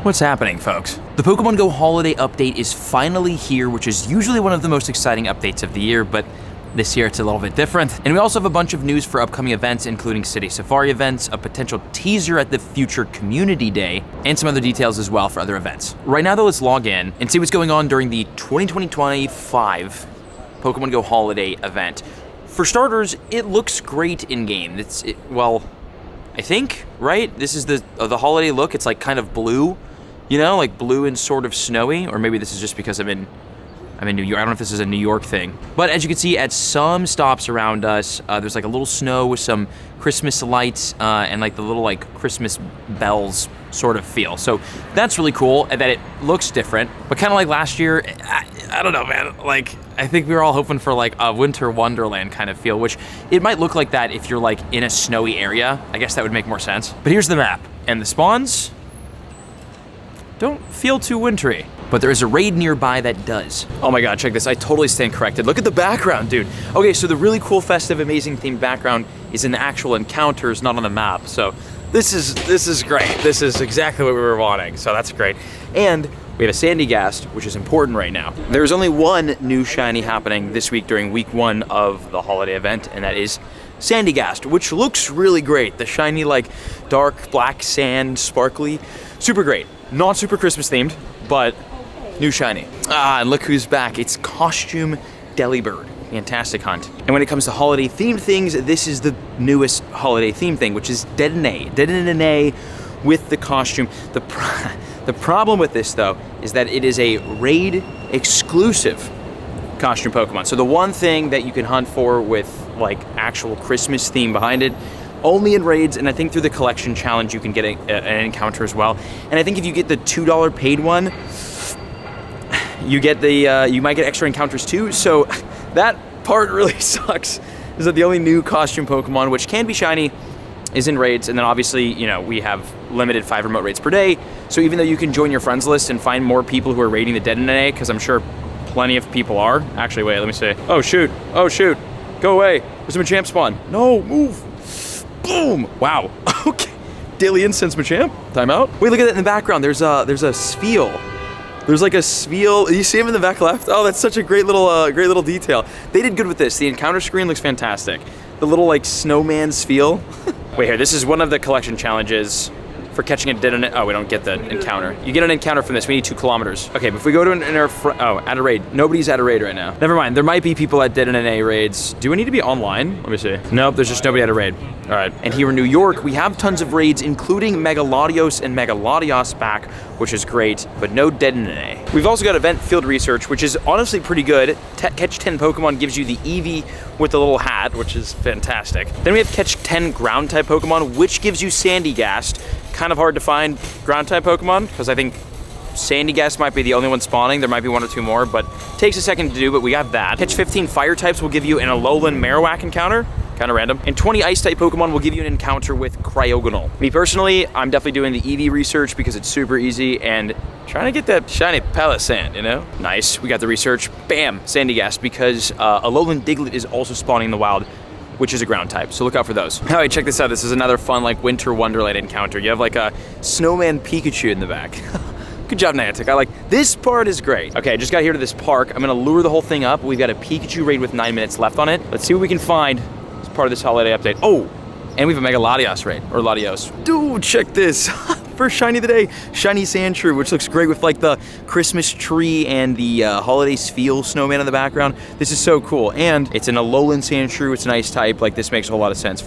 What's happening, folks? The Pokemon GO holiday update is finally here, which is usually one of the most exciting updates of the year, but this year it's a little bit different. And we also have a bunch of news for upcoming events, including City Safari events, a potential teaser at the future Community Day, and some other details as well for other events. Right now though, let's log in and see what's going on during the 2025 Pokemon GO holiday event. For starters, it looks great in-game. Well, I think, right? This is the holiday look. It's like kind of blue. You know, like blue and sort of snowy, or maybe this is just because I'm in New York. I don't know if this is a New York thing. But as you can see, at some stops around us, there's like a little snow with some Christmas lights and like the little like Christmas bells sort of feel. So that's really cool that it looks different. But kind of like last year, I don't know, man. Like, I think we were all hoping for like a winter wonderland kind of feel, which it might look like that if you're like in a snowy area. I guess that would make more sense. But here's the map, and the spawns don't feel too wintry, but there is a raid nearby that does. Oh my god, check this, I totally stand corrected. Look at the background, dude. Okay, so the really cool, festive, amazing themed background is in the actual encounters, not on the map. So this is great. This is exactly what we were wanting, so that's great. And we have a Sandygast, which is important right now. There's only one new shiny happening this week during week 1 of the holiday event, and that is Sandygast, which looks really great. The shiny, like, dark black sand, sparkly, super great. Not super Christmas themed, but new shiny. And look who's back. It's Costume Delibird. Fantastic hunt. And when it comes to holiday themed things, this is the newest holiday themed thing, which is Dedenne with the costume. The problem with this though is that it is a raid exclusive costume Pokemon. So the one thing that you can hunt for with like actual Christmas theme behind it, only in raids, and I think through the collection challenge you can get an encounter as well. And I think if you get the $2 paid one, you get you might get extra encounters too. So that part really sucks. Is that the only new costume Pokemon, which can be shiny, is in raids. And then obviously, you know, we have limited 5 remote raids per day. So even though you can join your friends list and find more people who are raiding the Dedenne, because I'm sure plenty of people are. Actually, wait, let me see. Oh shoot, go away. There's a Machamp spawn. No, move. Boom! Wow. Okay. Daily Incense Machamp. Time out. Wait, look at that in the background. There's a Spheal. There's like a Spheal. You see him in the back left? Oh, that's such a great little detail. They did good with this. The encounter screen looks fantastic. The little like snowman Spheal. Wait here. This is one of the collection challenges for catching a Dedenne. Oh, we don't get the encounter. You get an encounter from this. We need 2 kilometers. Okay, but if we go to at a raid. Nobody's at a raid right now. Never mind. There might be people at Dedenne raids. Do we need to be online? Let me see. Nope, there's just nobody at a raid. All right. And here in New York, we have tons of raids, including Mega Latios and Mega Latios back, which is great, but no Dedenne. We've also got event field research, which is honestly pretty good. Catch 10 Pokemon gives you the Eevee with the little hat, which is fantastic. Then we have catch 10 ground type Pokemon, which gives you Sandygast. Kind of hard to find ground type Pokemon, because I think Sandygast might be the only one spawning. There might be 1 or 2 more, but takes a second to do, but we got that. Catch 15 fire types will give you an Alolan Marowak encounter. Kind of random. And 20 ice type Pokemon will give you an encounter with Cryogonal. Me personally, I'm definitely doing the Eevee research because it's super easy and trying to get that shiny Palisand, you know? Nice, we got the research. Bam, Sandygast, because Alolan Diglett is also spawning in the wild, which is a ground type, so look out for those. All right, check this out. This is another fun like winter wonderland encounter. You have like a snowman Pikachu in the back. Good job, Niantic. I like this part is great. Okay, I just got here to this park. I'm gonna lure the whole thing up. We've got a Pikachu raid with 9 minutes left on it. Let's see what we can find as part of this holiday update. Oh, and we have a Mega Latios raid, or Latios. Dude, check this. First shiny of the day, shiny Sandshrew, which looks great with like the Christmas tree and the holiday Spheal snowman in the background. This is so cool, and it's an Alolan Sandshrew. It's an ice type. Like this makes a whole lot of sense.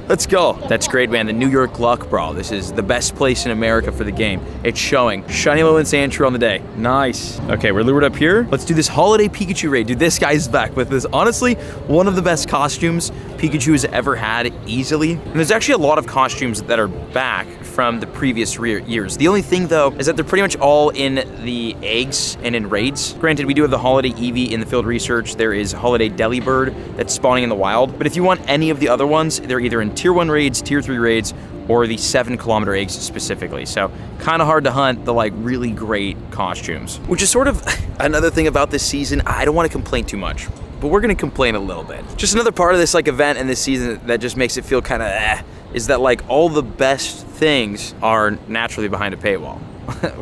Let's go. That's great, man. The New York Luck Brawl. This is the best place in America for the game. It's showing. Shiny Alolan Sandshrew on the day. Nice. Okay, we're lured up here. Let's do this holiday Pikachu raid. Dude, this guy's back with this. Honestly, one of the best costumes Pikachu has ever had, easily. And there's actually a lot of costumes that are back from the previous years. The only thing though is that they're pretty much all in the eggs and in raids. Granted, we do have the holiday Eevee in the field research. There is holiday Delibird that's spawning in the wild. But if you want any of the other ones, they're either in tier 1 raids, tier 3 raids, or the 7-kilometer eggs specifically. So kind of hard to hunt the like really great costumes, which is sort of another thing about this season. I don't want to complain too much, but we're gonna complain a little bit. Just another part of this like event and this season that just makes it feel kind of is that like all the best things are naturally behind a paywall.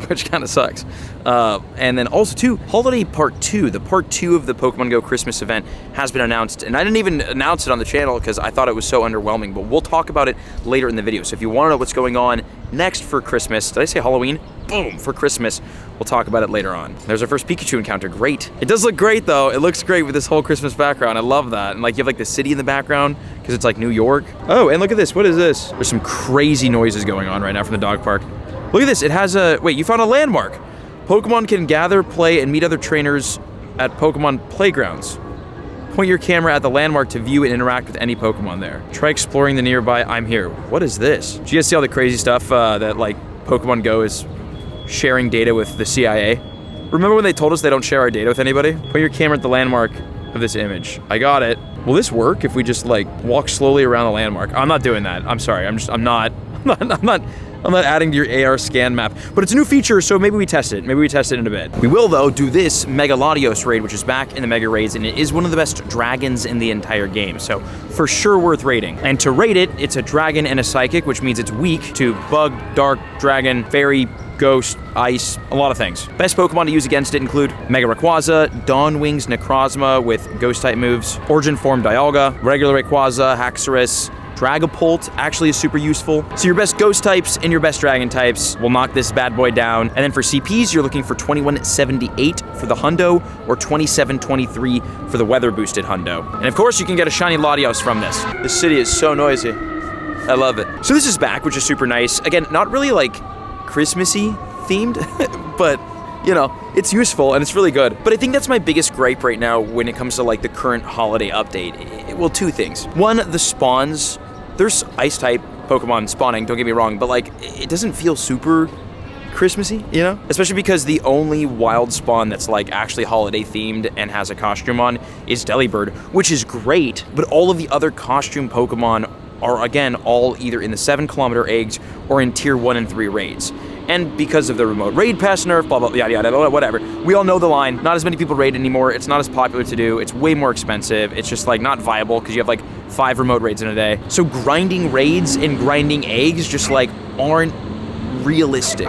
which kind of sucks. And then also too, Holiday Part 2, the Part 2 of the Pokemon Go Christmas event has been announced, and I didn't even announce it on the channel because I thought it was so underwhelming, but we'll talk about it later in the video. So if you want to know what's going on next for Christmas, did I say Halloween? Boom, for Christmas. We'll talk about it later on. There's our first Pikachu encounter, great. It does look great though, it looks great with this whole Christmas background, I love that. And like you have like the city in the background, because it's like New York. Oh, and look at this, what is this? There's some crazy noises going on right now from the dog park. Look at this, it has a, wait, you found a landmark. Pokemon can gather, play, and meet other trainers at Pokemon playgrounds. Point your camera at the landmark to view and interact with any Pokemon there. Try exploring the nearby I'm here. What is this? Did you guys see all the crazy stuff that like Pokemon Go is sharing data with the CIA? Remember when they told us they don't share our data with anybody? Point your camera at the landmark of this image. I got it. Will this work if we just like walk slowly around the landmark? I'm not doing that. I'm sorry. I'm not adding to your AR scan map, but it's a new feature, so maybe we test it. Maybe we test it in a bit. We will, though, do this Mega Latios raid, which is back in the Mega Raids, and it is one of the best dragons in the entire game, so for sure worth raiding. And to raid it, it's a dragon and a psychic, which means it's weak to bug, dark, dragon, fairy, ghost, ice, a lot of things. Best Pokemon to use against it include Mega Rayquaza, Dawnwing's Necrozma with Ghost-type moves, Origin Form Dialga, regular Rayquaza, Haxorus, Dragapult actually is super useful. So your best ghost types and your best dragon types will knock this bad boy down. And then for CPs, you're looking for 2178 for the Hundo or 2723 for the weather boosted Hundo. And of course, you can get a shiny Latios from this. This city is so noisy. I love it. So this is back, which is super nice. Again, not really like Christmassy themed, but you know, it's useful and it's really good. But I think that's my biggest gripe right now when it comes to like the current holiday update. Well, two things. One, the spawns. There's ice type Pokemon spawning, don't get me wrong, but like it doesn't feel super Christmassy, you know? Especially because the only wild spawn that's like actually holiday themed and has a costume on is Delibird, which is great, but all of the other costume Pokemon are again all either in the 7-kilometer eggs or in tier 1 and 3 raids. And because of the remote raid pass nerf, blah, blah, yada, yada, whatever. We all know the line. Not as many people raid anymore. It's not as popular to do. It's way more expensive. It's just like not viable because you have like 5 remote raids in a day. So grinding raids and grinding eggs just like aren't realistic,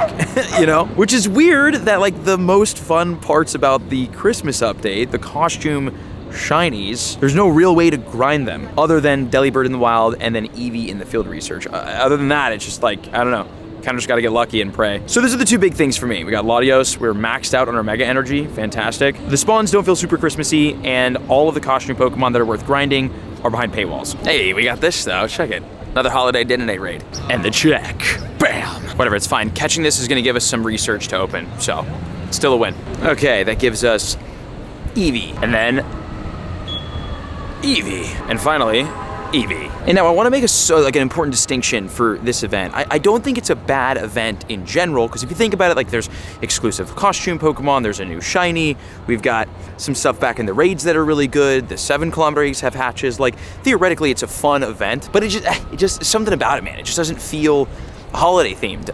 you know? Which is weird that like the most fun parts about the Christmas update, the costume shinies, there's no real way to grind them other than Delibird in the wild and then Eevee in the field research. Other than that, it's just like, I don't know. Kind of just got to get lucky and pray. So those are the two big things for me. We got Latios, we're maxed out on our Mega Energy, fantastic. The spawns don't feel super Christmassy, and all of the costume Pokemon that are worth grinding are behind paywalls. Hey, we got this though, check it. Another holiday Denonate raid. And the check, bam. Whatever, it's fine. Catching this is gonna give us some research to open, so still a win. Okay, that gives us Eevee, and then Eevee, and finally, Eevee. And now I want to make an important distinction for this event. I don't think it's a bad event in general, because if you think about it, like there's exclusive costume Pokemon, there's a new shiny, we've got some stuff back in the raids that are really good, the 7-kilometer eggs have hatches, like theoretically it's a fun event, but it just something about it, man, it just doesn't feel holiday themed,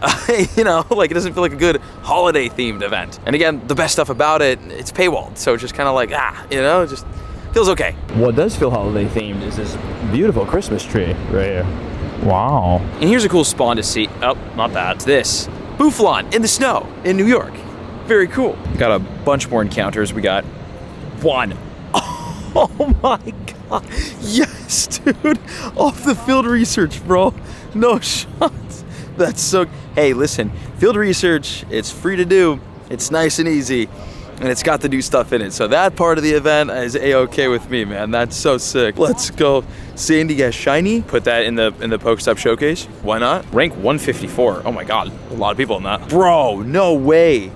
you know, like it doesn't feel like a good holiday themed event. And again, the best stuff about it, it's paywalled, so it's just kind of like, you know, just feels okay. What does feel holiday themed is this beautiful Christmas tree right here. Wow. And here's a cool spawn to see. Oh, not that. It's this. Bouffalant in the snow in New York. Very cool. Got a bunch more encounters. We got one. Oh my god. Yes, dude. Off the field research, bro. No shots. That's so... Hey, listen. Field research, it's free to do. It's nice and easy. And it's got the new stuff in it. So that part of the event is A-okay with me, man. That's so sick. Let's go. Sandygast shiny. Put that in the Pokestop showcase. Why not? Rank 154. Oh my god. A lot of people in that. Bro, no way.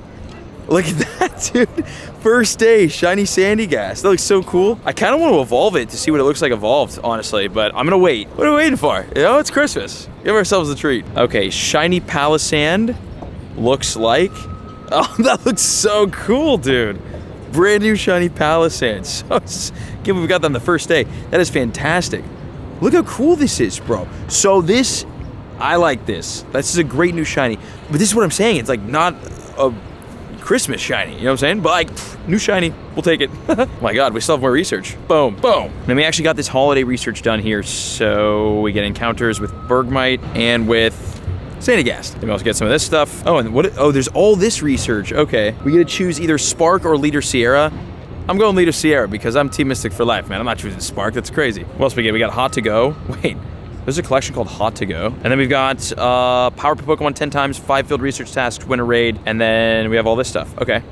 Look at that, dude. First day, shiny Sandygast. That looks so cool. I kind of want to evolve it to see what it looks like evolved, honestly, but I'm gonna wait. What are we waiting for? You know, it's Christmas. Give ourselves a treat. Okay, shiny Palisand looks like... Oh, that looks so cool, dude. Brand new shiny Palisand. So, again, we got that on the first day. That is fantastic. Look how cool this is, bro. So this, I like this. This is a great new shiny. But this is what I'm saying. It's like not a Christmas shiny, you know what I'm saying? But like, new shiny, we'll take it. Oh my god, we still have more research. Boom, boom. And we actually got this holiday research done here. So we get encounters with Bergmite and with Sandygast. Then we also get some of this stuff. Oh, and what? Oh, there's all this research. Okay. We get to choose either Spark or Leader Sierra. I'm going Leader Sierra because I'm Team Mystic for life, man. I'm not choosing Spark. That's crazy. What else we get? We got Hot to Go. Wait. There's a collection called Hot to Go. And then we've got Power Up Pokemon 10 times, 5 field research tasks, win a raid, and then we have all this stuff. Okay.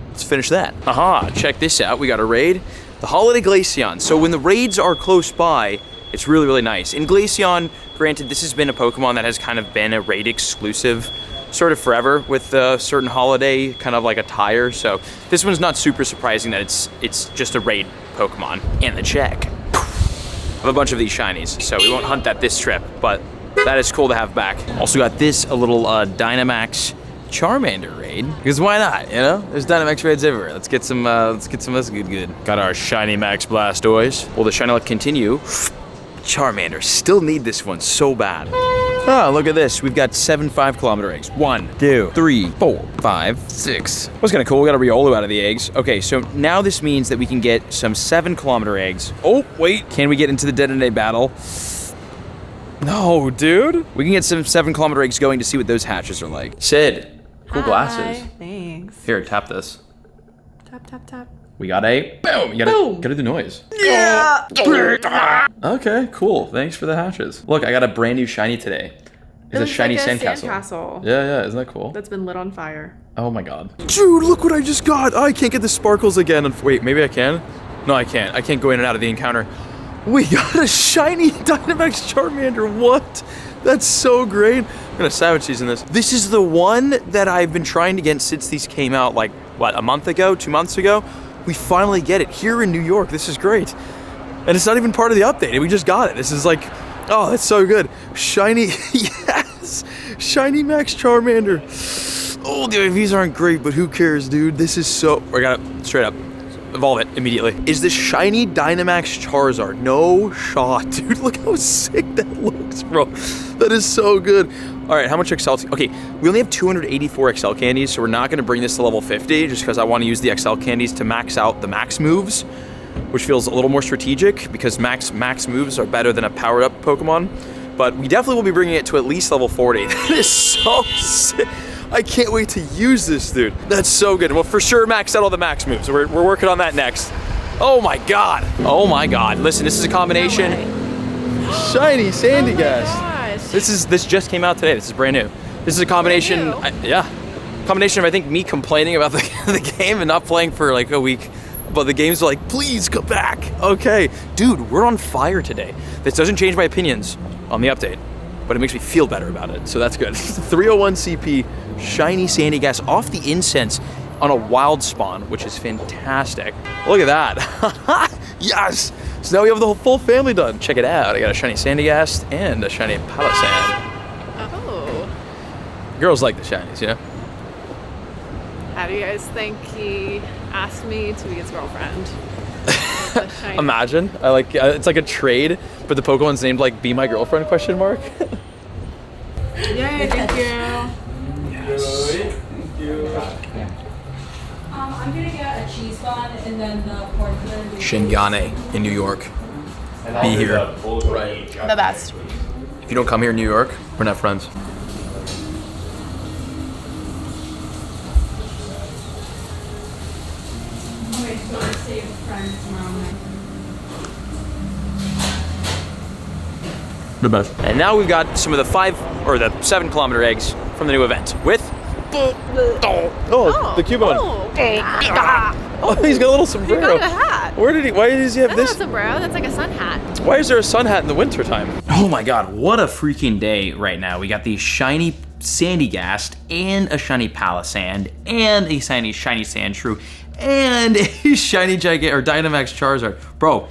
Let's finish that. Aha, check this out. We got a raid. The Holiday Glaceon. So when the raids are close by, it's really, really nice. In Glaceon, granted, this has been a Pokemon that has kind of been a raid exclusive sort of forever with a certain holiday kind of like attire. So this one's not super surprising that it's just a raid Pokemon. And the check. I have a bunch of these shinies, so we won't hunt that this trip, but that is cool to have back. Also got this, a little Dynamax Charmander raid, because why not, you know? There's Dynamax raids everywhere. Let's get some of this good. Got our shiny Max Blastoise. Will the shiny luck continue? Charmander, still need this one so bad. Oh, look at this. We've got 7 5-kilometer eggs. 1, 2, 3, 4, 5, 6. What's kind of cool, we got a Riolu out of the eggs. Okay, so now this means that we can get some 7-kilometer eggs. Oh, wait. Can we get into the Detonate battle? No, dude. We can get some 7-kilometer eggs going to see what those hatches are like. Sid, cool glasses. Hi, thanks. Here, tap this. Tap, tap, tap. We got a boom. You gotta do the noise. Yeah. Okay, cool. Thanks for the hatches. Look, I got a brand new shiny today. It's a shiny like a sandcastle. Yeah, isn't that cool? That's been lit on fire. Oh my god. Dude, look what I just got. Oh, I can't get the sparkles again. Wait, maybe I can? No, I can't. I can't go in and out of the encounter. We got a shiny Dynamax Charmander. What? That's so great. I'm gonna savage these in this. This is the one that I've been trying to get since these came out, like, what, a month ago, 2 months ago? We finally get it here in New York. This is great. And it's not even part of the update. We just got it. This is like, oh, that's so good. Shiny, yes. Shiny Max Charmander. Oh, the IVs aren't great, but who cares, dude? This is so, I gotta straight up evolve it immediately. Is this shiny Dynamax Charizard? No shot, dude. Look how sick that looks, bro. That is so good. All right, how much XL? Okay, we only have 284 XL candies, so we're not gonna bring this to level 50 just because I wanna use the XL candies to max out the max moves, which feels a little more strategic because max moves are better than a powered up Pokemon. But we definitely will be bringing it to at least level 40. That is so sick. I can't wait to use this, dude. That's so good. We'll for sure max out all the max moves. We're working on that next. Oh my god. Oh my god. Listen, this is a combination. No Shiny Sandygast. Oh my gosh. This just came out today. This is brand new. This is a combination. Combination of I think me complaining about the game and not playing for like a week. But the games are like, please come back. Okay, dude, we're on fire today. This doesn't change my opinions on the update, but it makes me feel better about it. So that's good. 301 CP, shiny Sandygast off the incense on a wild spawn, which is fantastic. Look at that. Yes. So now we have the whole full family done. Check it out. I got a shiny Sandygast and a shiny Palisand. Oh. Girls like the shinies, you know? How do you guys think he asked me to be his girlfriend? Imagine. I like it's like a trade, but the Pokemon's named like "Be My Girlfriend?" question mark. Yay! Thank you. Yes. Thank you. I'm gonna get a cheese bun and then the corn pudding. Shingane in New York. Be here. Right. The best. If you don't come here in New York, we're not friends. Okay, so I'll see your friends tomorrow night. The best. And now we've got some of the 7 kilometer eggs from the new event with the Cubone. Oh, he's got a little sombrero. You got a hat. Why does he have That's this? not a sombrero. That's like a sun hat. Why is there a sun hat in the wintertime? Oh my god, what a freaking day right now. We got the shiny Sandygast and a shiny Palisand and a shiny Sandshrew and a shiny Dynamax Charizard. Bro,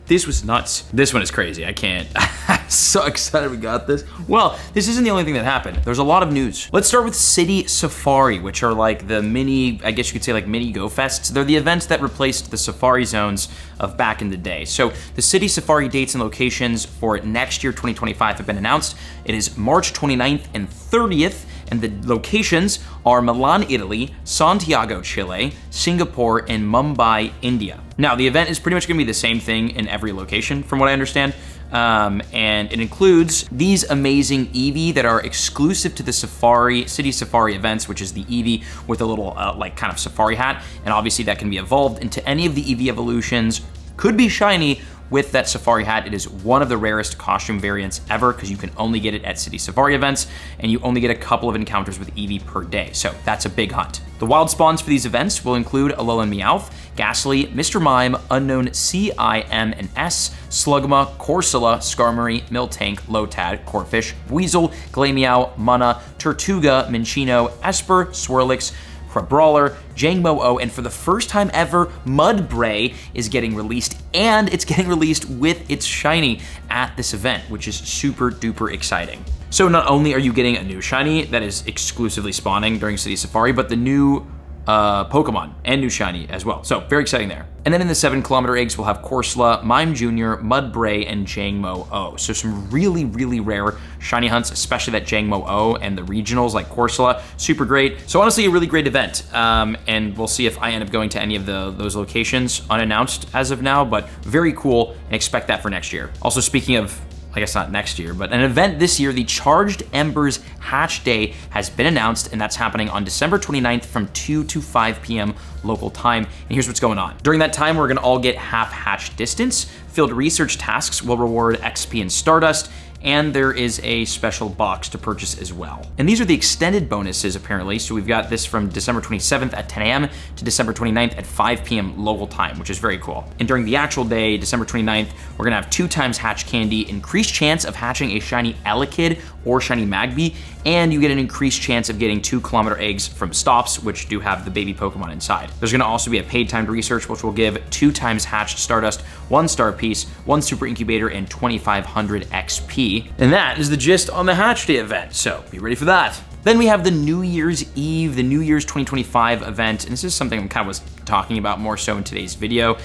this was nuts. This one is crazy. I can't. I'm so excited we got this. Well, this isn't the only thing that happened. There's a lot of news. Let's start with City Safari, which are like the mini, I guess you could say like mini Go Fests. They're the events that replaced the Safari zones of back in the day. So the City Safari dates and locations for next year, 2025, have been announced. It is March 29th and 30th. And the locations are Milan, Italy, Santiago, Chile, Singapore, and Mumbai, India. Now, the event is pretty much gonna be the same thing in every location, from what I understand. And it includes these amazing Eevee that are exclusive to the City Safari events, which is the Eevee with a little like kind of safari hat, and obviously that can be evolved into any of the Eevee evolutions. Could be shiny with that safari hat. It is one of the rarest costume variants ever because you can only get it at City Safari events, and you only get a couple of encounters with Eevee per day, so that's a big hunt. The wild spawns for these events will include Alolan Meowth, Ghastly, Mr. Mime, Unknown C-I-M and S, Slugma, Corsola, Skarmory, Miltank, Lotad, Corphish, Weasel, Glameow, Munna, Tortuga, Minccino, Esper, Swirlix, Crabrawler, Jangmo-O, and for the first time ever, Mudbray is getting released, and it's getting released with its shiny at this event, which is super duper exciting. So not only are you getting a new shiny that is exclusively spawning during City Safari, but the new Pokemon and new shiny as well. So very exciting there. And then in the 7-kilometer eggs, we'll have Corsola, Mime Jr., Mudbray, and Jangmo-O. So some really, really rare shiny hunts, especially that Jangmo-O and the regionals like Corsola. Super great. So honestly, a really great event. And we'll see if I end up going to any of those locations unannounced as of now, but very cool, and expect that for next year. Also, speaking of, I guess not next year, but an event this year, the Charged Embers Hatch Day has been announced, and that's happening on December 29th from 2 to 5 p.m. local time. And here's what's going on. During that time, we're gonna all get half hatch distance. Field research tasks will reward XP and Stardust, and there is a special box to purchase as well. And these are the extended bonuses, apparently. So we've got this from December 27th at 10 a.m. to December 29th at 5 p.m. local time, which is very cool. And during the actual day, December 29th, we're gonna have 2 times hatch candy, increased chance of hatching a shiny Elekid or shiny Magby, and you get an increased chance of getting 2-kilometer eggs from stops, which do have the baby Pokemon inside. There's gonna also be a paid timed research, which will give 2 times hatched Stardust, 1 star piece, 1 super incubator, and 2,500 XP. And that is the gist on the Hatch Day event, so be ready for that. Then we have the New Year's Eve, the New Year's 2025 event, and this is something I kind of was talking about more so in today's video.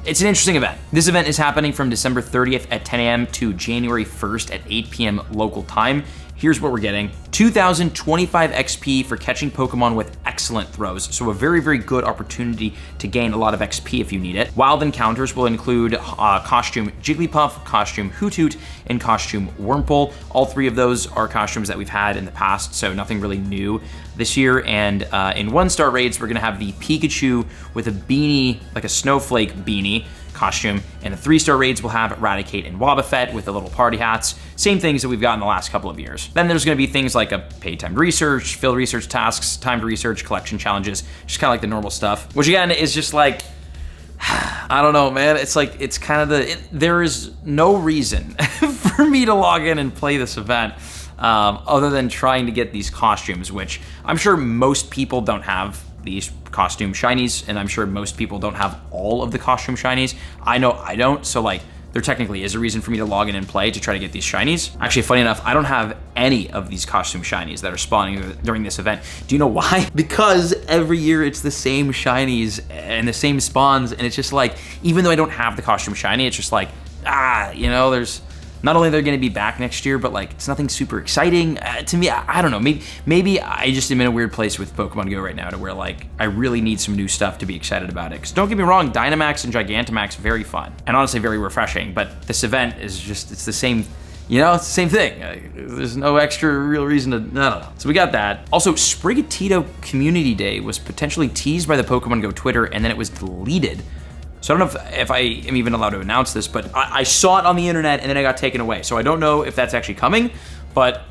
It's an interesting event. This event is happening from December 30th at 10 a.m. to January 1st at 8 p.m. local time. Here's what we're getting. 2,025 XP for catching Pokemon with excellent throws, so a very, very good opportunity to gain a lot of XP if you need it. Wild encounters will include costume Jigglypuff, costume Hoothoot, and costume Wurmple. All 3 of those are costumes that we've had in the past, so nothing really new this year. And in 1-star raids, we're gonna have the Pikachu with a beanie, like a snowflake beanie costume, and the 3-star raids will have Eradicate and Wobbuffet with the little party hats. Same things that we've got in the last couple of years. Then there's gonna be things like a paid timed research, field research tasks, timed research, collection challenges, just kind of like the normal stuff, which again is just like, I don't know, man. It's like, it's kind of there is no reason for me to log in and play this event other than trying to get these costumes, which I'm sure most people don't have these costume shinies, and I'm sure most people don't have all of the costume shinies. I know I don't, so like, there technically is a reason for me to log in and play to try to get these shinies. Actually, funny enough, I don't have any of these costume shinies that are spawning during this event. Do you know why? Because every year it's the same shinies and the same spawns, and it's just like, even though I don't have the costume shiny, it's just like, you know, there's, not only they're gonna be back next year, but like, it's nothing super exciting. To me, I don't know, maybe I just am in a weird place with Pokemon GO right now to where like, I really need some new stuff to be excited about it. Because don't get me wrong, Dynamax and Gigantamax, very fun. And honestly, very refreshing, but this event is just, it's the same, you know, it's the same thing. There's no extra real reason to, I don't know. So we got that. Also, Sprigatito Community Day was potentially teased by the Pokemon GO Twitter, and then it was deleted. So I don't know if I am even allowed to announce this, but I saw it on the internet and then it got taken away. So I don't know if that's actually coming, but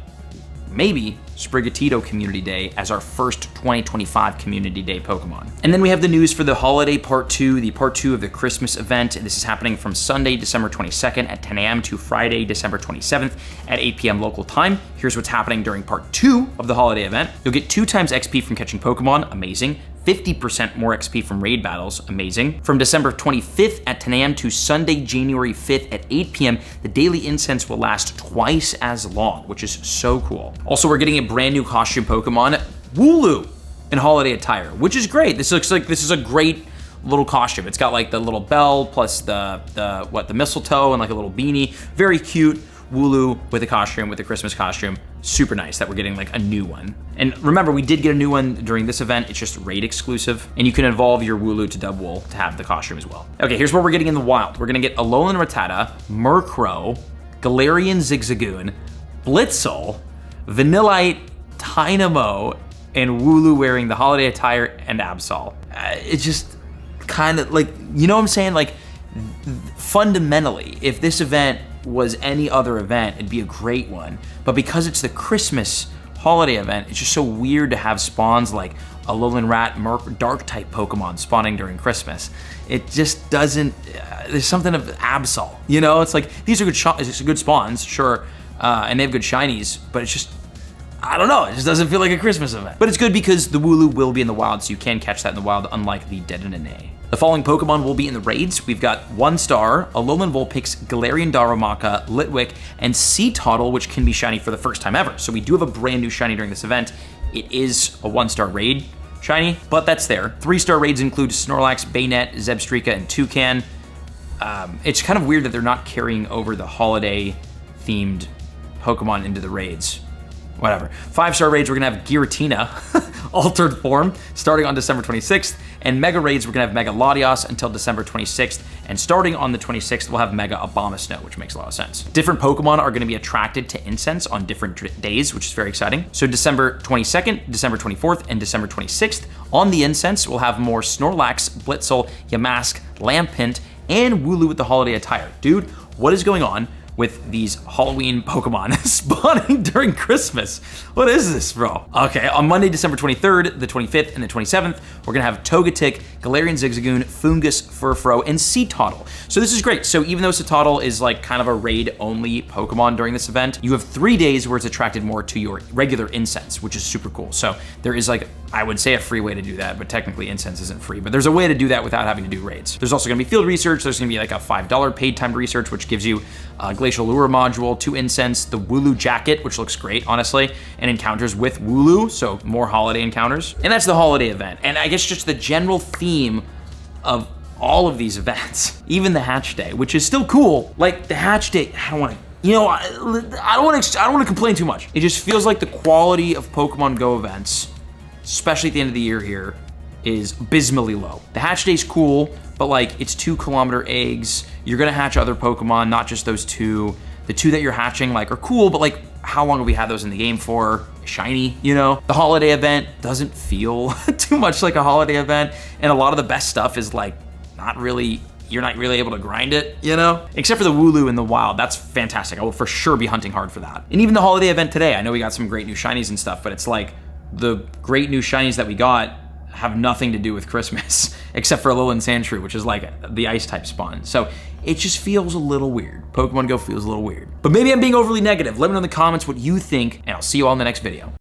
maybe Sprigatito Community Day as our first 2025 Community Day Pokemon. And then we have the news for the Holiday Part 2, the Part 2 of the Christmas event. This is happening from Sunday, December 22nd at 10 a.m. to Friday, December 27th at 8 p.m. local time. Here's what's happening during Part 2 of the holiday event. You'll get 2 times XP from catching Pokemon, amazing. 50% more XP from raid battles, amazing. From December 25th at 10 a.m. to Sunday, January 5th at 8 p.m., the daily incense will last twice as long, which is so cool. Also, we're getting a brand new costume Pokemon, Wooloo, in holiday attire, which is great. This looks like this is a great little costume. It's got like the little bell plus the mistletoe and like a little beanie. Very cute. Wooloo with a costume, with a Christmas costume. Super nice that we're getting like a new one. And remember, we did get a new one during this event. It's just raid exclusive. And you can evolve your Wooloo to Dubwool to have the costume as well. Okay, here's what we're getting in the wild. We're gonna get Alolan Rattata, Murkrow, Galarian Zigzagoon, Blitzel, Vanillite, Dynamo, and Wooloo wearing the holiday attire and Absol. It's just kind of like, you know what I'm saying? Like, fundamentally, if this event was any other event, it'd be a great one. But because it's the Christmas holiday event, it's just so weird to have spawns like Alolan Rat, Murk, Dark type Pokemon spawning during Christmas. It just doesn't, there's something of Absol, you know? It's like, these are good spawns, sure, and they have good shinies, but it's just, I don't know, it just doesn't feel like a Christmas event. But it's good because the Wooloo will be in the wild, so you can catch that in the wild, unlike the Dedenne. The following Pokemon will be in the raids. We've got 1 star, Alolan Vulpix, Galarian Darumaka, Litwick, and Seatottle, which can be shiny for the first time ever. So we do have a brand new shiny during this event. It is a 1-star raid shiny, but that's there. 3-star raids include Snorlax, Baynet, Zebstrika, and Toucan. It's kind of weird that they're not carrying over the holiday-themed Pokemon into the raids. Whatever. 5-star raids, we're gonna have Giratina, altered form, starting on December 26th. And Mega raids, we're gonna have Mega Latios until December 26th. And starting on the 26th, we'll have Mega Abomasnow, which makes a lot of sense. Different Pokemon are gonna be attracted to incense on different days, which is very exciting. So December 22nd, December 24th, and December 26th, on the incense, we'll have more Snorlax, Blitzel, Yamask, Lampent, and Wooloo with the holiday attire. Dude, what is going on with these Halloween Pokemon spawning during Christmas? What is this, bro? Okay, on Monday, December 23rd, the 25th, and the 27th, we're gonna have Togetic, Galarian Zigzagoon, Fungus, Furfrou, and Seatottle. So this is great. So even though Seatottle is like kind of a raid-only Pokemon during this event, you have 3 days where it's attracted more to your regular incense, which is super cool. So there is like, I would say a free way to do that, but technically incense isn't free, but there's a way to do that without having to do raids. There's also gonna be field research. There's gonna be like a $5 paid timed research, which gives you a Glacial Lure module, 2 incense, the Wooloo jacket, which looks great, honestly, and encounters with Wooloo, so more holiday encounters. And that's the holiday event. And I guess just the general theme of all of these events, even the Hatch Day, which is still cool. Like the Hatch Day, I don't wanna, you know, I don't wanna complain too much. It just feels like the quality of Pokemon Go events, especially at the end of the year here, is abysmally low. The Hatch Day's cool, but like it's 2-kilometer eggs. You're gonna hatch other Pokemon, not just those 2. The 2 that you're hatching like are cool, but like how long have we had those in the game for? Shiny, you know? The holiday event doesn't feel too much like a holiday event, and a lot of the best stuff is like not really, you're not really able to grind it, you know? Except for the Wooloo in the wild, that's fantastic. I will for sure be hunting hard for that. And even the holiday event today, I know we got some great new shinies and stuff, but it's like the great new shinies that we got have nothing to do with Christmas, except for Alolan Sandshrew, which is like the ice type spawn. So it just feels a little weird. Pokemon Go feels a little weird. But maybe I'm being overly negative. Let me know in the comments what you think, and I'll see you all in the next video.